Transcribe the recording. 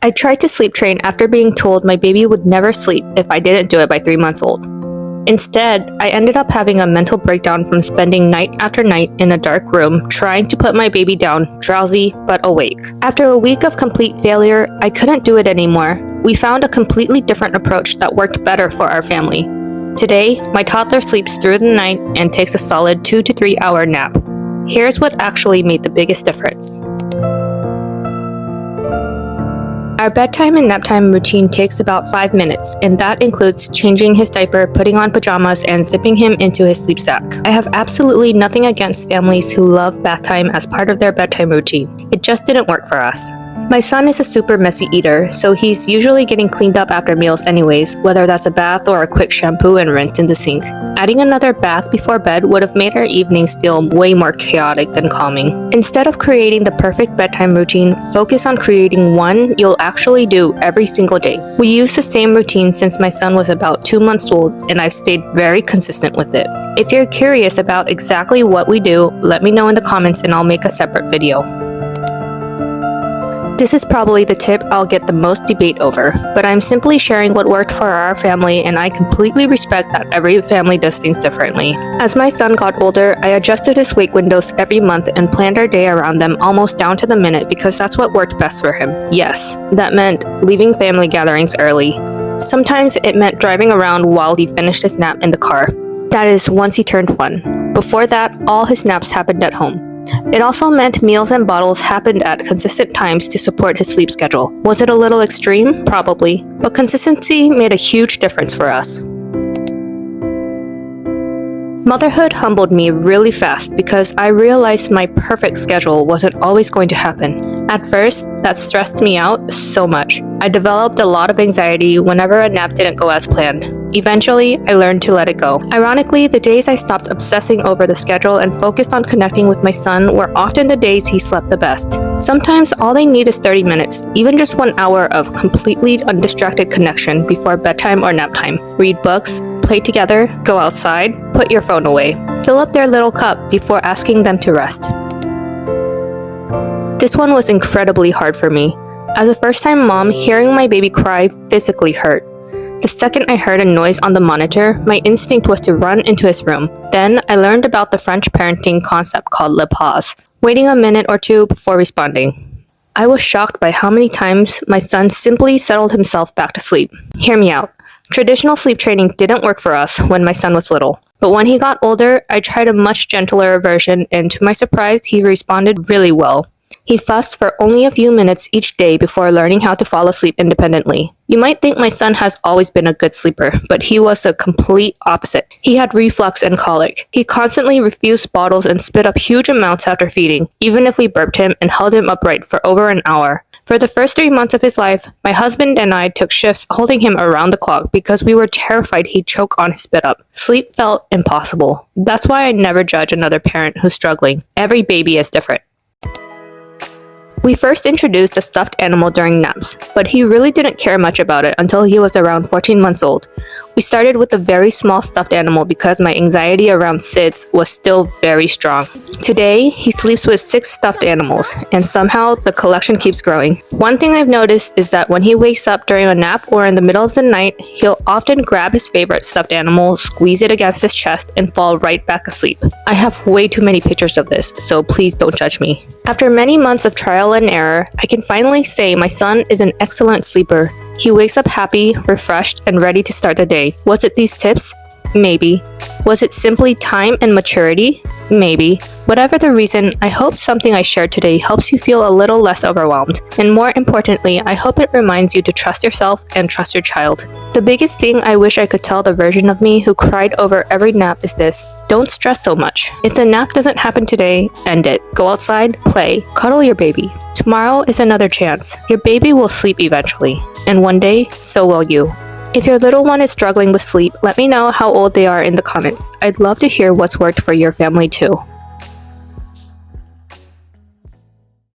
I tried to sleep train after being told my baby would never sleep if I didn't do it by 3 months old. Instead, I ended up having a mental breakdown from spending night after night in a dark room trying to put my baby down, drowsy but awake. After a week of complete failure, I couldn't do it anymore. We found a completely different approach that worked better for our family. Today, my toddler sleeps through the night and takes a solid 2 to 3 hour nap. Here's what actually made the biggest difference. Our bedtime and naptime routine takes about 5 minutes, and that includes changing his diaper, putting on pajamas, and zipping him into his sleep sack. I have absolutely nothing against families who love bath time as part of their bedtime routine. It just didn't work for us. My son is a super messy eater, so he's usually getting cleaned up after meals anyways, whether that's a bath or a quick shampoo and rinse in the sink. Adding another bath before bed would have made our evenings feel way more chaotic than calming. Instead of creating the perfect bedtime routine, focus on creating one you'll actually do every single day. We use the same routine since my son was about 2 months old, and I've stayed very consistent with it. If you're curious about exactly what we do, let me know in the comments and I'll make a separate video. This is probably the tip I'll get the most debate over, but I'm simply sharing what worked for our family, and I completely respect that every family does things differently. As my son got older, I adjusted his wake windows every month and planned our day around them almost down to the minute because that's what worked best for him. Yes, that meant leaving family gatherings early. Sometimes it meant driving around while he finished his nap in the car. That is, once he turned 1. Before that, all his naps happened at home. It also meant meals and bottles happened at consistent times to support his sleep schedule. Was it a little extreme? Probably, but consistency made a huge difference for us. Motherhood humbled me really fast because I realized my perfect schedule wasn't always going to happen. At first, that stressed me out so much. I developed a lot of anxiety whenever a nap didn't go as planned. Eventually, I learned to let it go. Ironically, the days I stopped obsessing over the schedule and focused on connecting with my son were often the days he slept the best. Sometimes all they need is 30 minutes, even just 1 hour of completely undistracted connection before bedtime or nap time. Read books, play together, go outside, put your phone away. Fill up their little cup before asking them to rest. This one was incredibly hard for me. As a first-time mom, hearing my baby cry physically hurt. The second I heard a noise on the monitor, my instinct was to run into his room. Then, I learned about the French parenting concept called le pause, waiting a minute or two before responding. I was shocked by how many times my son simply settled himself back to sleep. Hear me out. Traditional sleep training didn't work for us when my son was little. But when he got older, I tried a much gentler version, and to my surprise, he responded really well. He fussed for only a few minutes each day before learning how to fall asleep independently. You might think my son has always been a good sleeper, but he was the complete opposite. He had reflux and colic. He constantly refused bottles and spit up huge amounts after feeding, even if we burped him and held him upright for over an hour. For the first 3 months of his life, my husband and I took shifts holding him around the clock because we were terrified he'd choke on his spit up. Sleep felt impossible. That's why I never judge another parent who's struggling. Every baby is different. We first introduced a stuffed animal during naps, but he really didn't care much about it until he was around 14 months old. We started with a very small stuffed animal because my anxiety around SIDS was still very strong. Today, he sleeps with 6 stuffed animals, and somehow the collection keeps growing. One thing I've noticed is that when he wakes up during a nap or in the middle of the night, he'll often grab his favorite stuffed animal, squeeze it against his chest, and fall right back asleep. I have way too many pictures of this, so please don't judge me. After many months of trial and error, I can finally say my son is an excellent sleeper. He wakes up happy, refreshed, and ready to start the day. Was it these tips? Maybe. Was it simply time and maturity? Maybe. Whatever the reason, I hope something I shared today helps you feel a little less overwhelmed. And more importantly, I hope it reminds you to trust yourself and trust your child. The biggest thing I wish I could tell the version of me who cried over every nap is this: don't stress so much. If the nap doesn't happen today, end it. Go outside, play, cuddle your baby. Tomorrow is another chance. Your baby will sleep eventually. And one day, so will you. If your little one is struggling with sleep, let me know how old they are in the comments. I'd love to hear what's worked for your family too.